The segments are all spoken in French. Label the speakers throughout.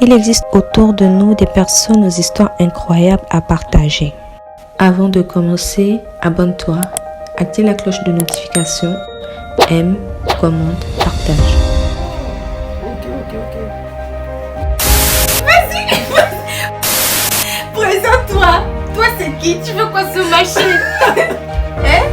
Speaker 1: Il existe autour de nous des personnes aux histoires incroyables à partager. Avant de commencer, abonne-toi, active la cloche de notification, aime, commente, partage.
Speaker 2: Vas-y, présente-toi. Toi, c'est qui? Tu veux quoi ce machine? Hein?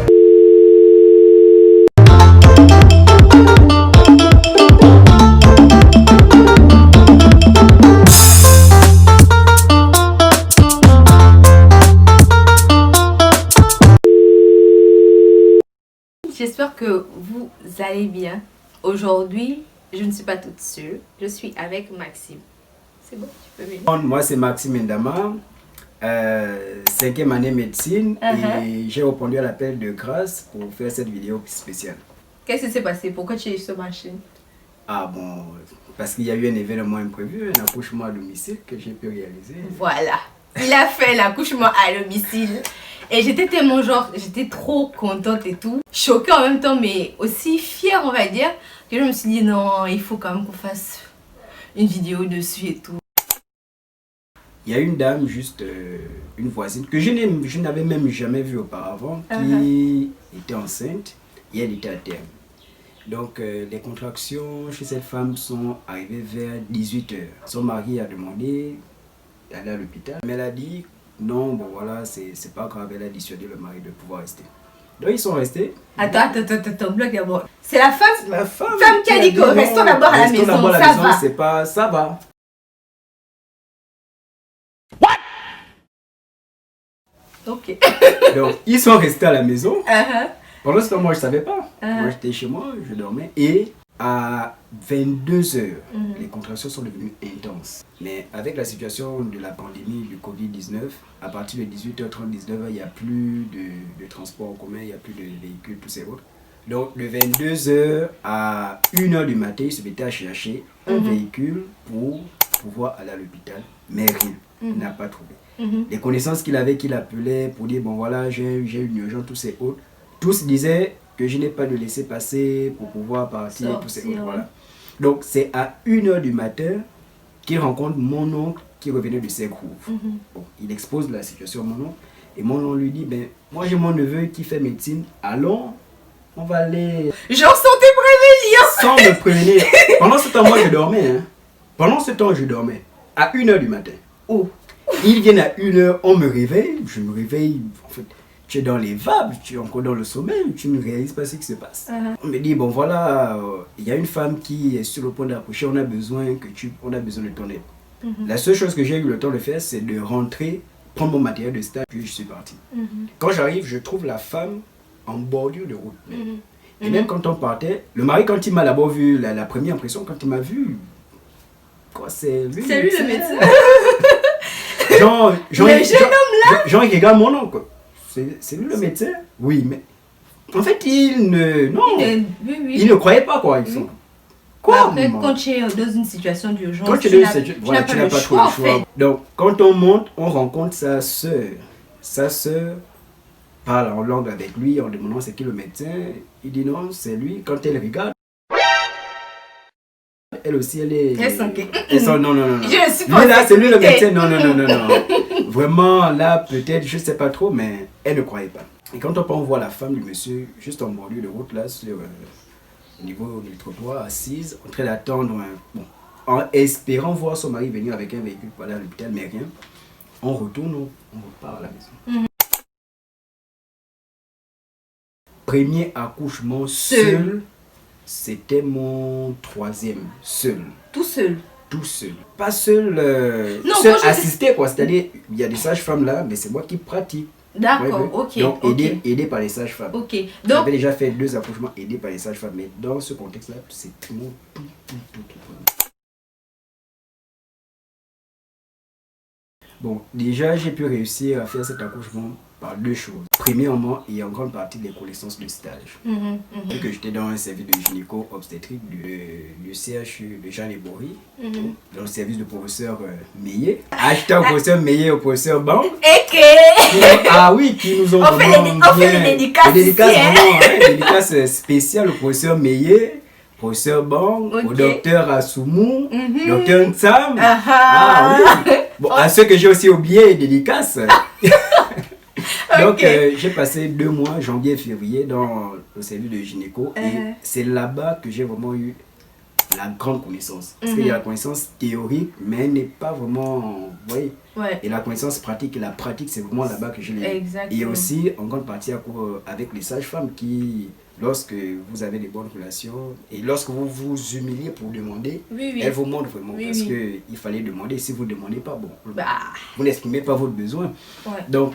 Speaker 2: J'espère que vous allez bien. Aujourd'hui, je ne suis pas toute seule. Je suis avec Maxime. C'est bon, tu peux venir.
Speaker 3: Moi, c'est Maxime Ndama, 5e année médecine, et j'ai répondu à l'appel de grâce pour faire cette vidéo spéciale.
Speaker 2: Qu'est-ce qui s'est passé? Pourquoi tu es sur ma chaîne?
Speaker 3: Ah bon, parce qu'il y a eu un événement imprévu, un accouchement à domicile que j'ai pu réaliser.
Speaker 2: Voilà, il a fait l'accouchement à domicile. Et j'étais tellement j'étais trop contente et tout. Choquée en même temps, mais aussi fière, on va dire, que je me suis dit non, il faut quand même qu'on fasse une vidéo dessus et tout.
Speaker 3: Il y a une dame, juste une voisine, que je n'avais même jamais vue auparavant, qui était enceinte et elle était à terme. Donc les contractions chez cette femme sont arrivées vers 18 h. Son mari a demandé d'aller à l'hôpital, mais elle a dit non, bon voilà, c'est pas grave, elle a dissuadé le mari de pouvoir rester. Donc ils sont restés.
Speaker 2: Attends, bloque d'abord. C'est la femme,
Speaker 3: femme
Speaker 2: qui a dit que restons d'abord à la maison, ça va.
Speaker 3: C'est pas, ça va.
Speaker 2: Ok.
Speaker 3: Donc ils sont restés à la maison. Pendant ce temps, moi je savais pas. Moi j'étais chez moi, je dormais. Et à 22 h, les contractions sont devenues intenses. Mais avec la situation de la pandémie du Covid-19, à partir de 18 h 30, 19 h, il n'y a plus de transport en commun, il n'y a plus de véhicules, tous ces autres. Donc de 22 h à 1 h du matin, il se mettait à chercher un véhicule pour pouvoir aller à l'hôpital. Mais rien, il n'a pas trouvé. Les connaissances qu'il avait, qu'il appelait pour dire bon voilà, j'ai une urgence, tous ces autres. Tous disaient que je n'ai pas de laisser-passer pour pouvoir partir, tous ces autres. Voilà. Donc c'est à 1 h du matin qu'il rencontre mon oncle qui revenait de Saint-Crouve. Bon, il expose la situation à mon oncle et mon oncle lui dit ben moi j'ai mon neveu qui fait médecine, allons, on va aller.
Speaker 2: Genre sans te prévenir.
Speaker 3: Sans me prévenir. Pendant ce temps, moi je dormais. Hein. Pendant ce temps, je dormais. À 1 h du matin.
Speaker 2: Oh.
Speaker 3: Ils viennent à 1 h, on me réveille. Je me réveille. En fait, tu es dans les vapes, tu es encore dans le sommeil, tu ne réalises pas ce qui se passe. On me dit, bon voilà, il y a une femme qui est sur le point d'accoucher, on a besoin de ton aide. La seule chose que j'ai eu le temps de faire, c'est de rentrer, prendre mon matériel de stage, puis je suis parti. Quand j'arrive, je trouve la femme en bordure de route. Et même quand on partait, le mari, quand il m'a d'abord vu, la première impression, quand il m'a vu, quoi, c'est lui
Speaker 2: le médecin.
Speaker 3: Genre,
Speaker 2: le jeune homme là.
Speaker 3: Genre, il regarde mon oncle. C'est lui le médecin? Oui, mais en fait, il ne croyait pas quoi. Ils sont... Quoi?
Speaker 2: Après, quand tu es dans une situation d'urgence,
Speaker 3: tu n'as pas trop le choix. Donc, quand on monte, on rencontre sa soeur. Sa soeur parle en langue avec lui en demandant c'est qui le médecin. Il dit non, c'est lui. Quand elle regarde, elle aussi, elle est... Non.
Speaker 2: Je suis
Speaker 3: lui là, c'est lui le médecin. Non. Vraiment, là, peut-être, je sais pas trop, mais elle ne croyait pas. Et quand on voit la femme du monsieur, juste en bordure de route, là, sur au niveau du trottoir, assise, en train d'attendre, en espérant voir son mari venir avec un véhicule pour aller à l'hôpital, mais rien. On retourne, on repart à la maison. Premier accouchement seul. C'était mon 3e, seul.
Speaker 2: Tout seul?
Speaker 3: Tout seul. Pas seul, seul assisté quoi. C'est-à-dire, il y a des sages-femmes là, mais c'est moi qui pratique.
Speaker 2: D'accord, ok.
Speaker 3: Donc, aidé par les sages-femmes.
Speaker 2: Ok. Donc,
Speaker 3: j'avais déjà fait 2 accouchements aidés par les sages-femmes, mais dans ce contexte-là, c'est mon tout. Bon, déjà, j'ai pu réussir à faire cet accouchement par 2 choses. Premièrement, il y a en grande partie des connaissances de stage. Vu que j'étais dans un service de gynéco-obstétrique du CHU de Jean Lébory, dans le service de professeur Meillet. Acheté au professeur Meillet, au professeur Bang. Ah oui, qui nous ont
Speaker 2: on fait des dédicaces.
Speaker 3: Des dédicaces spéciales au professeur Meillet. professeur Bang,
Speaker 2: Ok.
Speaker 3: au docteur Assoumou, docteur Ntsam.
Speaker 2: Ah.
Speaker 3: Oui. Bon, à ceux que j'ai aussi oublié, dédicace. Donc, j'ai passé 2 mois, janvier et février, dans le service de gynéco. Et c'est là-bas que j'ai vraiment eu la grande connaissance. Parce qu'il y a la connaissance théorique, mais elle n'est pas vraiment... Vous voyez.
Speaker 2: Ouais.
Speaker 3: Et la connaissance pratique, et la pratique, c'est vraiment là-bas que je l'ai eu.
Speaker 2: Exactement.
Speaker 3: Et aussi, en grande partie, avec les sages-femmes qui, lorsque vous avez des bonnes relations, et lorsque vous vous humiliez pour demander,
Speaker 2: Oui.
Speaker 3: elles vous montrent vraiment.
Speaker 2: Oui,
Speaker 3: parce
Speaker 2: oui.
Speaker 3: qu'il fallait demander. Si vous ne demandez pas, bon,
Speaker 2: Bah.
Speaker 3: vous n'exprimez pas votre besoin.
Speaker 2: Ouais.
Speaker 3: Donc,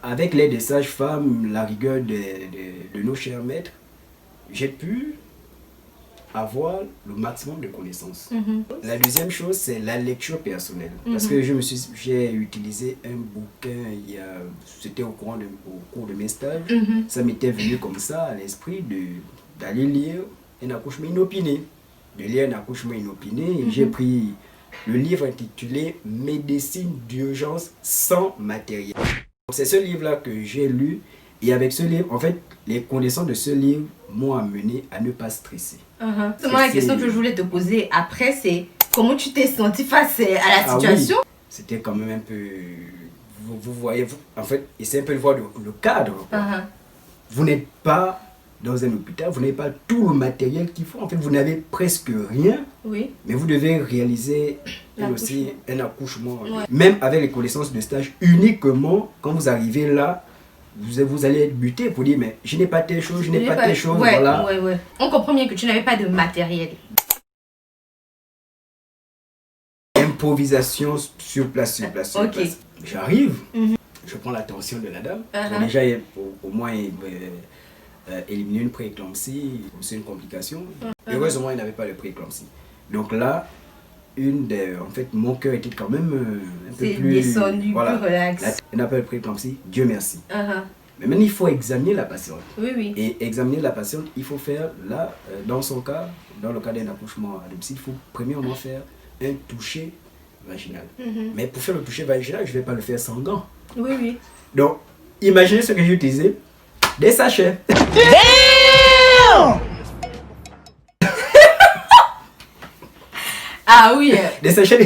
Speaker 3: avec l'aide des sages-femmes, la rigueur de nos chers maîtres, j'ai pu avoir le maximum de connaissances. La deuxième chose, c'est la lecture personnelle. Parce que j'ai utilisé un bouquin, c'était au cours de mes stages. Ça m'était venu comme ça à l'esprit d'aller lire un accouchement inopiné. De lire un accouchement inopiné, et j'ai pris le livre intitulé Médecine d'urgence sans matériel. C'est ce livre-là que j'ai lu. Et avec ce livre, en fait, les connaissances de ce livre m'ont amené à ne pas stresser.
Speaker 2: La question que je voulais te poser après, c'est comment tu t'es senti face à la situation?
Speaker 3: Oui. C'était quand même un peu... Vous voyez, en fait, et c'est un peu le cadre. Vous n'êtes pas dans un hôpital, vous n'avez pas tout le matériel qu'il faut. En fait, vous n'avez presque rien.
Speaker 2: Oui.
Speaker 3: Mais vous devez réaliser aussi un accouchement. Ouais. Même avec les connaissances de stage, uniquement quand vous arrivez là, vous allez être buté pour dire mais je n'ai pas telle chose, je n'ai pas telle chose. Voilà.
Speaker 2: On comprend bien que tu n'avais pas de matériel.
Speaker 3: Improvisation sur place. J'arrive, je prends l'attention de la dame. Déjà, au moins, éliminer une prééclampsie, c'est une complication. Heureusement, il n'avait pas de prééclampsie. Donc là, en fait, mon cœur était quand même un peu plus
Speaker 2: descendu, plus relax.
Speaker 3: Elle n'a pas de prééclampsie, Dieu merci. Mais maintenant, il faut examiner la patiente.
Speaker 2: Oui.
Speaker 3: Et examiner la patiente, il faut faire, là, dans son cas, dans le cas d'un accouchement à domicile, il faut premièrement faire un toucher vaginal. Mais pour faire le toucher vaginal, je ne vais pas le faire sans gants.
Speaker 2: Oui.
Speaker 3: Donc, imaginez ce que j'ai utilisé. Des sachets.
Speaker 2: Ah oui.
Speaker 3: Des sachets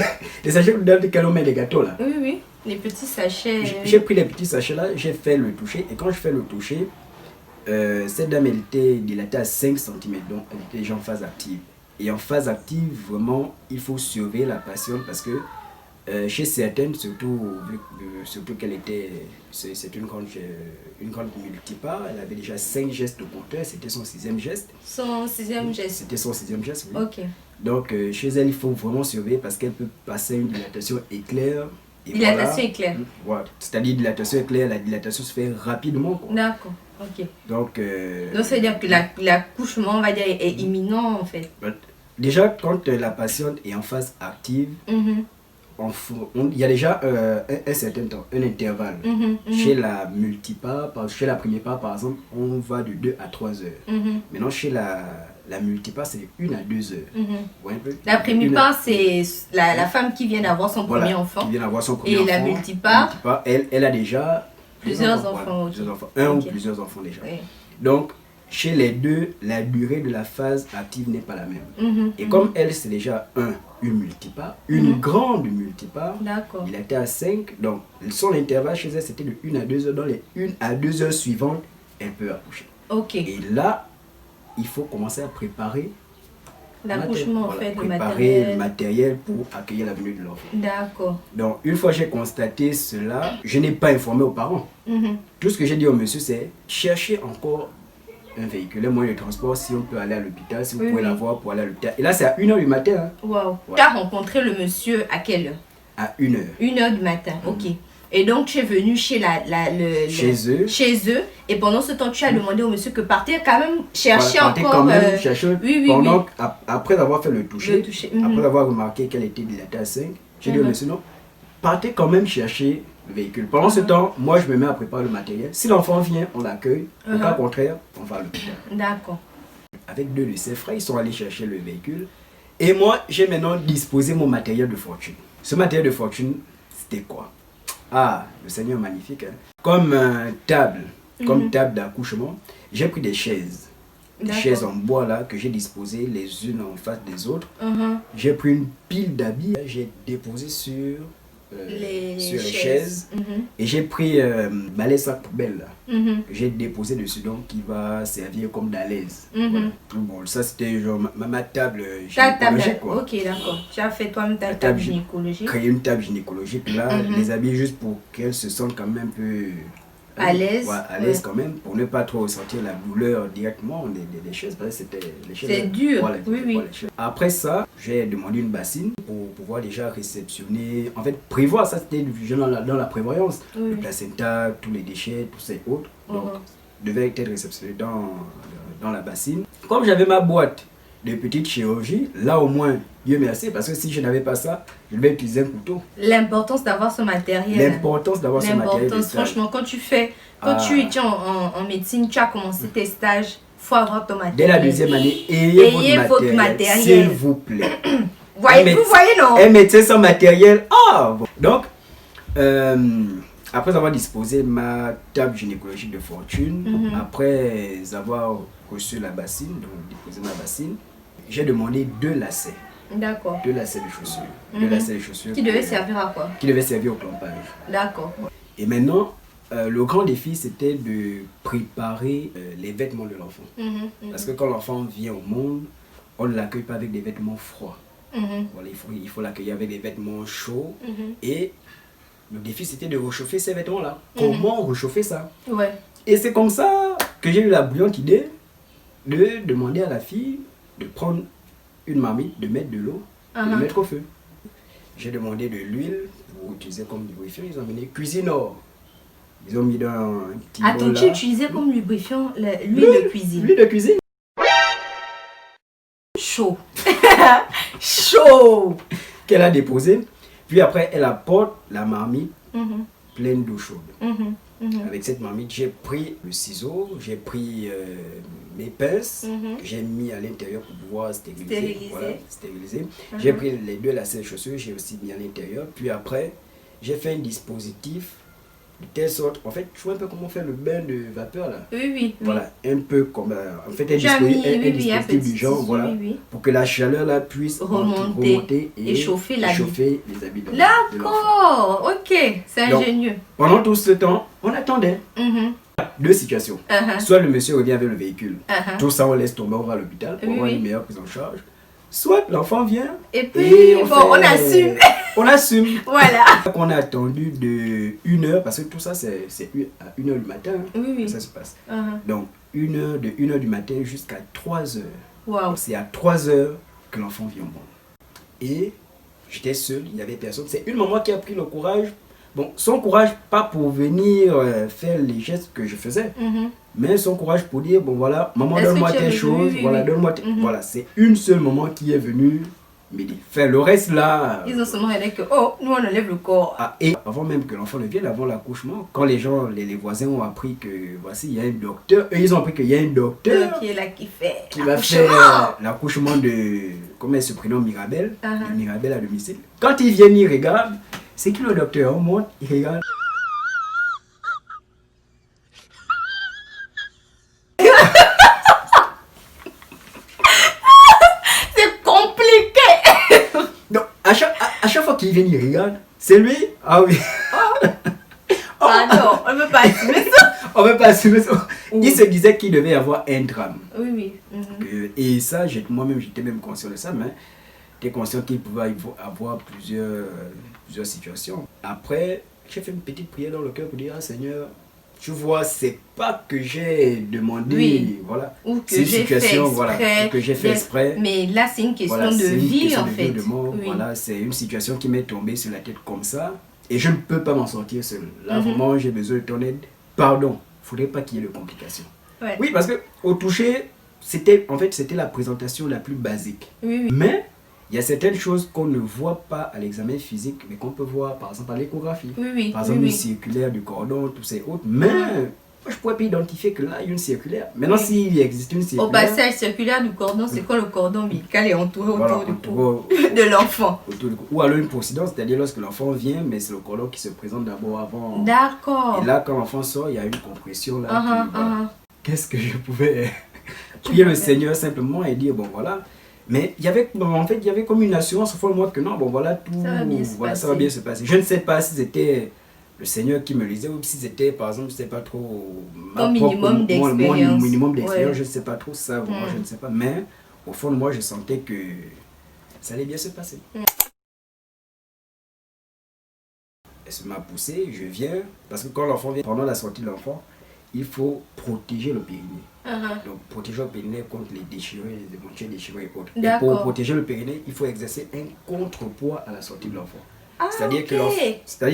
Speaker 3: dans lesquels on met des gâteaux là.
Speaker 2: Oui. Les petits sachets.
Speaker 3: J'ai pris les petits sachets là, j'ai fait le toucher. Et quand je fais le toucher, cette dame elle était dilatée à 5 cm. Donc elle était déjà en phase active. Et en phase active, vraiment, il faut surveiller la patiente parce que chez certaines, surtout qu'elle était, c'est une grande multipart, elle avait déjà 5 gestes de compteur, c'était son 6e geste.
Speaker 2: Son 6e geste.
Speaker 3: C'était son 6e geste, oui.
Speaker 2: Ok.
Speaker 3: Donc chez elle, il faut vraiment surveiller parce qu'elle peut passer une dilatation éclair.
Speaker 2: Dilatation éclair.
Speaker 3: Voilà. C'est-à-dire dilatation éclair, la dilatation se fait rapidement.
Speaker 2: D'accord, ok.
Speaker 3: Donc
Speaker 2: ça veut dire que l'accouchement, on va dire, est imminent en fait.
Speaker 3: Déjà, quand la patiente est en phase active, il y a déjà un certain temps, un intervalle. Chez la multipart, chez la première part par exemple, on va de 2 à 3 heures. Maintenant chez la multipart, c'est de 1 à 2 heures. Ouais,
Speaker 2: la première part, c'est la femme qui vient d'avoir son premier enfant.
Speaker 3: Qui vient d'avoir son premier
Speaker 2: enfant. Et la multipart,
Speaker 3: elle a déjà
Speaker 2: plusieurs enfants.
Speaker 3: Plusieurs enfants. Un ou plusieurs enfants déjà. Oui. Donc, chez les deux, la durée de la phase active n'est pas la même. Et comme elle, c'est déjà une multipart, une grande multipart, il était à 5, donc son intervalle chez elle, c'était de 1 à 2 heures. Dans les 1 à 2 heures suivantes, elle peut accoucher.
Speaker 2: Et
Speaker 3: là, il faut commencer à préparer
Speaker 2: l'accouchement, en fait,
Speaker 3: le matériel pour accueillir la venue de l'enfant.
Speaker 2: D'accord.
Speaker 3: Donc, une fois que j'ai constaté cela, je n'ai pas informé aux parents. Tout ce que j'ai dit au monsieur, c'est chercher encore un véhicule, un moyen de transport, si on peut aller à l'hôpital, si vous pouvez l'avoir pour aller à l'hôpital. Et là, c'est à 1 h du matin.
Speaker 2: Waouh. Tu as rencontré le monsieur à quelle heure?
Speaker 3: À 1 h.
Speaker 2: 1 h du matin, ok. Et donc, tu es venu chez chez eux. Et pendant ce temps, tu as demandé au monsieur que partir quand même chercher encore.
Speaker 3: Après avoir fait le toucher. Après avoir remarqué qu'elle était dilatée à 5, j'ai dit au monsieur non, partez quand même chercher le véhicule. Pendant ce temps, moi je me mets à préparer le matériel. Si l'enfant vient, on l'accueille. Au cas contraire, on va à l'hôpital.
Speaker 2: D'accord.
Speaker 3: Avec 2 de ses frères, ils sont allés chercher le véhicule. Et moi, j'ai maintenant disposé mon matériel de fortune. Ce matériel de fortune, c'était quoi? Ah, le Seigneur magnifique. Hein. Comme table d'accouchement, j'ai pris des chaises. des chaises en bois là que j'ai disposées les unes en face des autres. J'ai pris une pile d'habits, j'ai déposé sur les chaises. Et j'ai pris balai sac poubelle là, que j'ai déposé dessus, donc qui va servir comme d'alaise. Voilà. Bon, ça c'était genre ma table gynécologique quoi.
Speaker 2: Ok, d'accord. Tu as fait toi-même ta table gynécologique.
Speaker 3: Créer une table gynécologique là, les habits juste pour qu'elles se sentent quand même un peu
Speaker 2: à l'aise.
Speaker 3: Ouais, à l'aise quand même, pour ne pas trop ressentir la douleur directement des chaises, parce que c'était les chaises.
Speaker 2: C'est dur,
Speaker 3: voilà,
Speaker 2: oui.
Speaker 3: Après ça, j'ai demandé une bassine pour pouvoir déjà réceptionner, en fait prévoir, ça c'était dans la prévoyance, le placenta, tous les déchets, tous ces autres, donc devait être réceptionné dans la bassine. Comme j'avais ma boîte de petite chirurgie, là au moins, Dieu merci, parce que si je n'avais pas ça, je devais utiliser un couteau.
Speaker 2: L'importance d'avoir ce matériel.
Speaker 3: L'importance d'avoir ce matériel.
Speaker 2: Franchement, quand tu étais en médecine, tu as commencé tes stages, il faut avoir ton matériel.
Speaker 3: Dès la deuxième année, ayez votre matériel. S'il vous plaît.
Speaker 2: Vous voyez, non?
Speaker 3: Un médecin sans matériel. Ah bon. Donc, après avoir disposé ma table gynécologique de fortune, après avoir reçu la bassine, donc déposé ma bassine, j'ai demandé 2 lacets.
Speaker 2: D'accord.
Speaker 3: 2 lacets de chaussures. 2 lacets de chaussures.
Speaker 2: Qui devaient servir à quoi?
Speaker 3: Qui devaient servir au clampage.
Speaker 2: D'accord.
Speaker 3: Et maintenant, le grand défi, c'était de préparer les vêtements de l'enfant. Parce que quand l'enfant vient au monde, on ne l'accueille pas avec des vêtements froids. Voilà, il faut l'accueillir avec des vêtements chauds. Et le défi, c'était de réchauffer ces vêtements-là. Comment réchauffer ça? Et c'est comme ça que j'ai eu la brillante idée de demander à la fille de prendre une marmite, de mettre de l'eau, de mettre au feu. J'ai demandé de l'huile pour utiliser comme lubrifiant. Ils ont amené Cuisinor. Ils ont mis dans un petit bol là.
Speaker 2: Attends, tu utilisais comme lubrifiant l'huile de cuisine?
Speaker 3: L'huile de cuisine.
Speaker 2: Chaud. Chaud.
Speaker 3: Qu'elle a déposé. Puis après, elle apporte la marmite pleine d'eau chaude. Avec cette marmite, j'ai pris le ciseau, j'ai pris mes pinces que j'ai mis à l'intérieur pour pouvoir stériliser. Voilà, stériliser. J'ai pris les 2 lacets de chaussures, j'ai aussi mis à l'intérieur. Puis après, j'ai fait un dispositif de telle sorte, en fait, tu vois un peu comment faire le bain de vapeur là.
Speaker 2: Oui.
Speaker 3: Voilà, un peu comme en fait un dispositif du genre, voilà, pour que la chaleur là puisse remonter et chauffer les habits.
Speaker 2: D'accord, ok, c'est ingénieux.
Speaker 3: Pendant tout ce temps, on attendait. 2 situations. Soit le monsieur revient avec le véhicule, tout ça on laisse tomber, on va à l'hôpital pour avoir une meilleure prise en charge. Soit l'enfant vient
Speaker 2: et puis on assume.
Speaker 3: On assume.
Speaker 2: Voilà.
Speaker 3: On a attendu de 1 heure, parce que tout ça c'est à 1 heure du matin que ça se passe. Donc de 1 heure du matin jusqu'à 3 heures.
Speaker 2: Wow.
Speaker 3: C'est à 3 heures que l'enfant vient au monde. Et j'étais seul, il n'y avait personne. C'est une maman qui a pris le courage. Bon, son courage pas pour venir faire les gestes que je faisais, mais son courage pour dire, bon voilà, maman donne-moi telle chose, voilà, donne-moi voilà, c'est une seule maman qui est venue me dire. Faire le reste là...
Speaker 2: Ils ont seulement dit que, oh, nous on enlève le corps.
Speaker 3: Et avant même que l'enfant ne vienne, avant l'accouchement, quand les gens, les voisins ont appris que, voici, il y a un docteur, eux ils ont appris qu'il y a un docteur
Speaker 2: qui est là, qui
Speaker 3: va faire l'accouchement de, comment elle se prénomme, Mirabelle, de Mirabelle à domicile. Quand ils viennent, ils regardent. C'est qui le docteur? On monte, il regarde.
Speaker 2: C'est compliqué.
Speaker 3: Donc, à chaque fois qu'il vient, il regarde. C'est lui? Ah oui.
Speaker 2: Ah non, on ne peut pas assumer ça.
Speaker 3: On ne peut pas assumer ça. Il se disait qu'il devait y avoir un drame.
Speaker 2: Oui.
Speaker 3: Et ça, moi-même, j'étais même conscient de ça, mais j'étais conscient qu'il pouvait avoir plusieurs situations. Après, j'ai fait une petite prière dans le cœur pour dire, ah Seigneur, tu vois, c'est pas que j'ai demandé, voilà,
Speaker 2: ou que j'ai fait exprès,
Speaker 3: voilà, que j'ai fait exprès.
Speaker 2: Mais là, c'est une question de vie, en fait.
Speaker 3: De mort, voilà, c'est une situation qui m'est tombée sur la tête comme ça, et je ne peux pas m'en sortir seul. Là, vraiment, j'ai besoin de ton aide. Pardon, il ne faudrait pas qu'il y ait de complications. Oui, parce que au toucher, c'était la présentation la plus basique. Mais il y a certaines choses qu'on ne voit pas à l'examen physique, mais qu'on peut voir par exemple à l'échographie. Par exemple, une circulaire du cordon, tous ces autres. Mais moi, je pourrais pas identifier que là, il y a une circulaire. Maintenant, s'il existe une circulaire...
Speaker 2: Au passage, circulaire du cordon, c'est quand le cordon ombilical est entouré autour du cou de l'enfant.
Speaker 3: Ou alors une procidence, c'est-à-dire lorsque l'enfant vient, mais c'est le cordon qui se présente d'abord avant.
Speaker 2: D'accord.
Speaker 3: Et là, quand l'enfant sort, il y a une compression là. Qu'est-ce que je pouvais prier le Seigneur simplement et dire, bon voilà. Mais il y avait, en fait, il y avait comme une assurance au fond de moi que non, bon voilà, tout, ça va bien se passer. Je ne sais pas si c'était le Seigneur qui me le disait ou si c'était, par exemple, je ne sais pas trop,
Speaker 2: mon minimum d'expérience.
Speaker 3: Mon minimum d'expérience, je ne sais pas trop ça, vraiment, je ne sais pas. Mais au fond de moi, je sentais que ça allait bien se passer. Elle m'a poussé, je viens, parce que quand l'enfant vient, pendant la sortie de l'enfant, il faut protéger le périnée. Donc protéger le périnée contre les déchirures, les éventuelles déchirures et autres. Et pour protéger le périnée, il faut exercer un contrepoids à la sortie de l'enfant. C'est-à-dire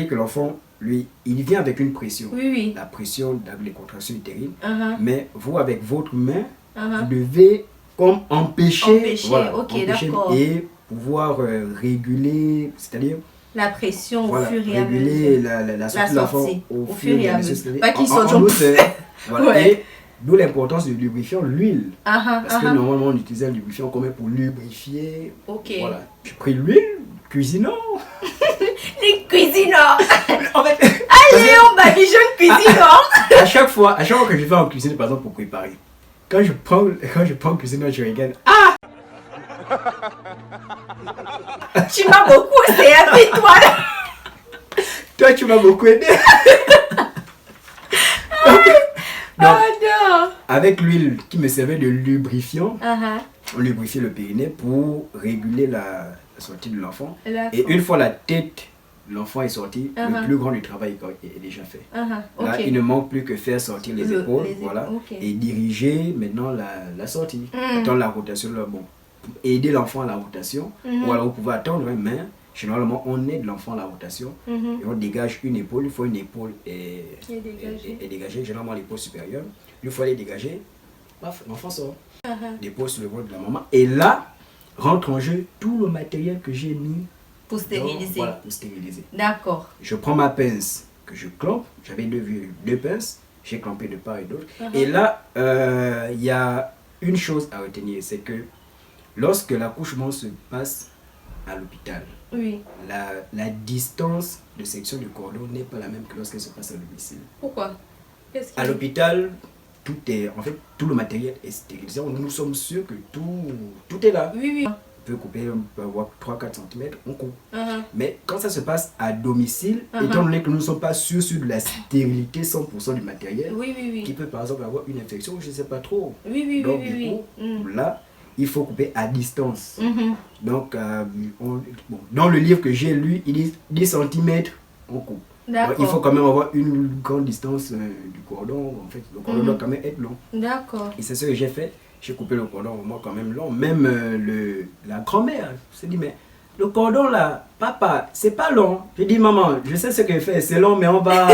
Speaker 3: que l'enfant, lui, il vient avec une pression. La pression avec les contractions utérines. Mais vous, avec votre main, vous devez comme empêcher et pouvoir réguler, c'est-à-dire
Speaker 2: la pression
Speaker 3: au fur et à mesure.
Speaker 2: Réguler
Speaker 3: la sortie de l'enfant au fur et à mesure.
Speaker 2: Pas qu'il sorte
Speaker 3: voilà. Et d'où l'importance du lubrifiant, l'huile. Parce que normalement, on utilisait le lubrifiant comme pour lubrifier. Voilà. J'ai pris l'huile, cuisinant.
Speaker 2: Les cuisinants.
Speaker 3: En fait,
Speaker 2: allez, on va les jeunes cuisinants.
Speaker 3: à chaque fois que je vais en cuisine, par exemple, pour préparer, quand je prends le cuisinant, je regarde. Ah!
Speaker 2: Tu m'as beaucoup aidé, toi là.
Speaker 3: Toi, tu m'as beaucoup aidé. Donc, avec l'huile qui me servait de lubrifiant, on lubrifiait le périnée pour réguler la sortie de l'enfant. Et une fois la tête de l'enfant est sortie, le plus grand du travail est déjà fait. Là, il ne manque plus que faire sortir les épaules, voilà, et diriger maintenant la sortie. Attendre la rotation, bon, aider l'enfant à la rotation, ou alors vous pouvez attendre une main. Généralement, on aide l'enfant à la rotation et on dégage une épaule. Il faut une épaule et dégager, généralement l'épaule supérieure. Une fois elle est dégagée, l'enfant sort. L'épaule sur le ventre de la maman. Et là, rentre en jeu tout le matériel que j'ai mis
Speaker 2: pour stériliser.
Speaker 3: Voilà, pour stériliser.
Speaker 2: D'accord.
Speaker 3: Je prends ma pince que je clampe. J'avais deux pinces. J'ai clampé de part et d'autre. Et là, il y a une chose à retenir, c'est que lorsque l'accouchement se passe à l'hôpital, la distance de section du cordon n'est pas la même que lorsqu'elle se passe à domicile.
Speaker 2: Pourquoi?
Speaker 3: À l'hôpital, tout le matériel est stérilisé. Nous sommes sûrs que tout est là. On peut couper, on peut avoir 3-4 cm, on coupe. Mais quand ça se passe à domicile, étant donné que nous ne sommes pas sûrs sur de la stérilité 100% du matériel, qui peut par exemple avoir une infection, je ne sais pas trop. Donc du coup, là, il faut couper à distance. Donc, dans le livre que j'ai lu, il dit 10 cm, on coupe. Donc, il faut quand même avoir une grande distance du cordon. En fait, le cordon doit quand même être long. Et c'est ce que j'ai fait. J'ai coupé le cordon vraiment quand même long. Même la grand-mère s'est dit, mais le cordon là, papa, c'est pas long. J'ai dit, maman, je sais ce que je fais, c'est long, mais on va...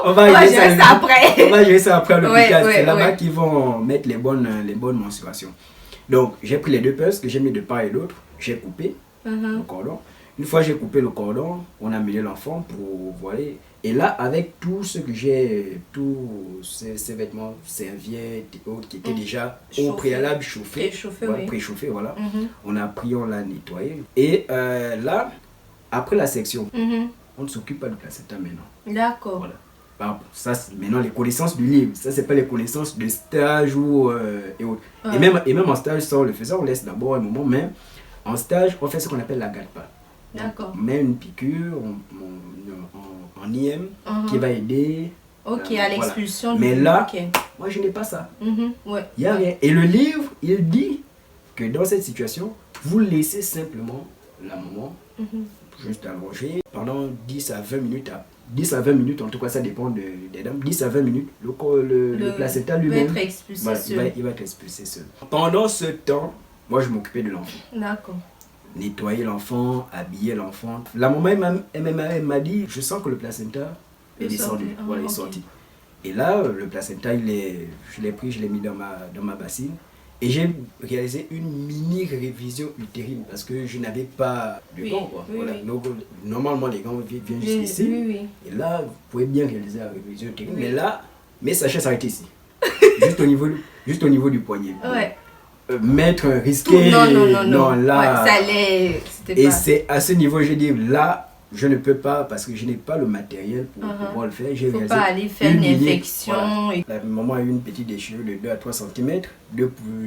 Speaker 3: on va gérer ça après. On va gérer ça après à l'hôpital. C'est là-bas qu'ils vont mettre les bonnes mensurations. Donc, j'ai pris les deux pinces que j'ai mis de part et d'autre. J'ai coupé le cordon. Une fois j'ai coupé le cordon, on a amené l'enfant pour voiler. Et là, avec tout ce que j'ai, tous ces vêtements, serviettes et autres qui étaient déjà au préalable chauffés, préchauffés, voilà. On a pris, on l'a nettoyé. Et là, après la section, on ne s'occupe pas du placenta maintenant. Voilà. Ça, c'est maintenant les connaissances du livre. Ça, c'est pas les connaissances de stage ou et autres. Et même en stage, ça, on le faisait, on laisse d'abord un moment, mais en stage, on fait ce qu'on appelle la GADPA. On met une piqûre en IM qui va aider.
Speaker 2: À l'expulsion.
Speaker 3: Mais là, moi, je n'ai pas ça. Il y a rien. Et le livre, il dit que dans cette situation, vous laissez simplement la maman juste allonger pendant 10 à 20 minutes. 10 à 20 minutes, en tout cas, ça dépend des dames. 10 à 20 minutes, le placenta lui-même
Speaker 2: va être expulsé seul.
Speaker 3: Il va être expulsé seul. Pendant ce temps, moi, je m'occupais de l'enfant. Nettoyer l'enfant, habiller l'enfant. La maman, elle m'a dit, je sens que le placenta est descendu. Voilà, il est sorti. Et là, le placenta, je l'ai pris, je l'ai mis dans ma bassine. Et j'ai réalisé une mini révision utérine parce que je n'avais pas de gants. Voilà. Donc, normalement, les gants viennent jusqu'ici. Et là, vous pouvez bien réaliser la révision utérine. Mais là, mes sachets s'arrêtent ici. juste au niveau du poignet. Mettre risqué.
Speaker 2: Non, là.
Speaker 3: Et c'est à ce niveau, j'ai dit, là, je ne peux pas, parce que je n'ai pas le matériel pour pouvoir le faire.
Speaker 2: Il ne faut pas aller faire une infection.
Speaker 3: Voilà. La maman a eu une petite déchirure de 2 à 3 cm.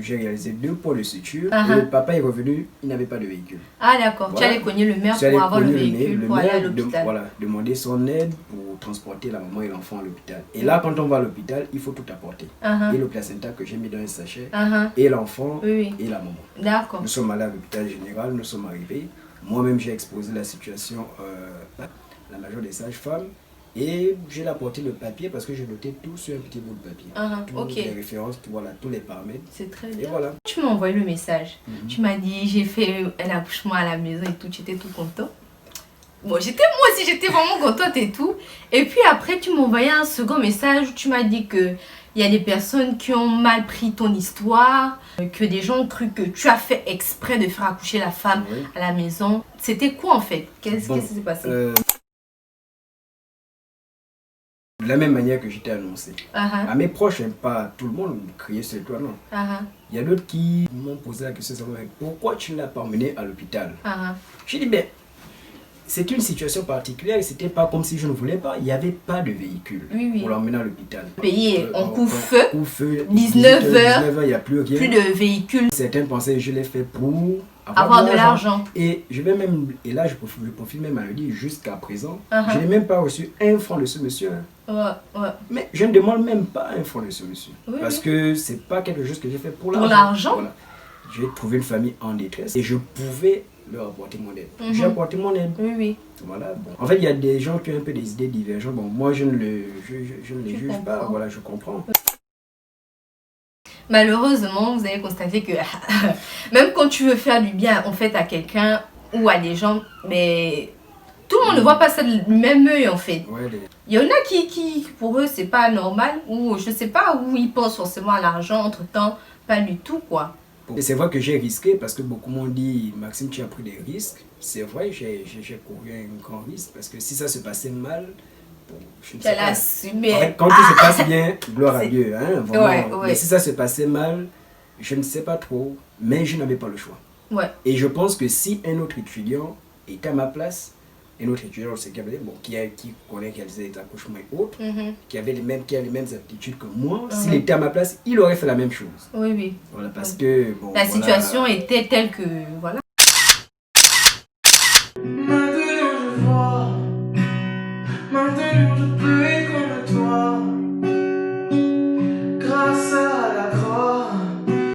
Speaker 3: J'ai réalisé 2 points de suture. Et le papa est revenu, il n'avait pas de véhicule.
Speaker 2: Ah d'accord, tu allais cogner le maire pour avoir le véhicule pour aller à l'hôpital.
Speaker 3: Voilà, demander son aide pour transporter la maman et l'enfant à l'hôpital. Et là, quand on va à l'hôpital, il faut tout apporter. Et le placenta que j'ai mis dans un sachet, et l'enfant et la maman.
Speaker 2: D'accord.
Speaker 3: Nous sommes allés à l'hôpital général, nous sommes arrivés. Moi-même, j'ai exposé la situation à la majeure des sages-femmes et j'ai apporté le papier parce que j'ai noté tout sur un petit bout de papier. Toutes les références, voilà, tous les paramètres.
Speaker 2: C'est très bien.
Speaker 3: Et voilà.
Speaker 2: Tu m'as envoyé le message. Tu m'as dit, j'ai fait un accouchement à la maison et tout. Tu étais tout content. Bon, moi aussi, j'étais vraiment contente et tout. Et puis après, tu m'as envoyé un second message où tu m'as dit que il y a des personnes qui ont mal pris ton histoire, que des gens ont cru que tu as fait exprès de faire accoucher la femme à la maison. C'était quoi en fait? Qu'est-ce qui s'est passé? De
Speaker 3: la même manière que j'étais annoncé. À mes proches, pas tout le monde criait sur toi, non. Il y a d'autres qui m'ont posé la question, pourquoi tu ne l'as pas emmené à l'hôpital? J'ai dit, ben, c'est une situation particulière et c'était pas comme si je ne voulais pas. Il n'y avait pas de véhicule pour l'emmener à l'hôpital.
Speaker 2: Pays en couvre-feu,
Speaker 3: 19 h, il n'y a plus rien.
Speaker 2: Plus de véhicules.
Speaker 3: Certains pensaient que je l'ai fait pour
Speaker 2: avoir de l'argent.
Speaker 3: Et je vais même, et là je profite même à le dire, jusqu'à présent, je n'ai même pas reçu 1 franc de ce monsieur. Mais je ne demande même pas 1 franc de ce monsieur. Parce que c'est pas quelque chose que j'ai fait pour l'argent.
Speaker 2: Pour l'argent
Speaker 3: voilà. J'ai trouvé une famille en détresse et je pouvais leur apporter mon aide. J'ai apporté mon aide. Voilà, bon. En fait, il y a des gens qui ont un peu des idées divergentes. Bon, moi, je ne les juge pas. Voilà, je comprends.
Speaker 2: Malheureusement, vous avez constaté que même quand tu veux faire du bien en fait à quelqu'un ou à des gens, mais tout le monde ne voit pas ça du même œil en fait. Il y en a qui pour eux, c'est pas normal ou je sais pas, où ils pensent forcément à l'argent, entre-temps, pas du tout quoi.
Speaker 3: Et c'est vrai que j'ai risqué parce que beaucoup m'ont dit, Maxime, tu as pris des risques. C'est vrai, j'ai couru un grand risque parce que si ça se passait mal, je ne sais pas. En fait, quand tout se passe bien, gloire à Dieu. Hein, vraiment. Mais si ça se passait mal, je ne sais pas trop, mais je n'avais pas le choix. Et je pense que si un autre étudiant était à ma place, un autre étudiant qui connaît des accouchements et autres, qui a les mêmes aptitudes que moi, s'il était à ma place, il aurait fait la même chose. Voilà, parce que... Bon,
Speaker 2: la situation était telle que... Voilà.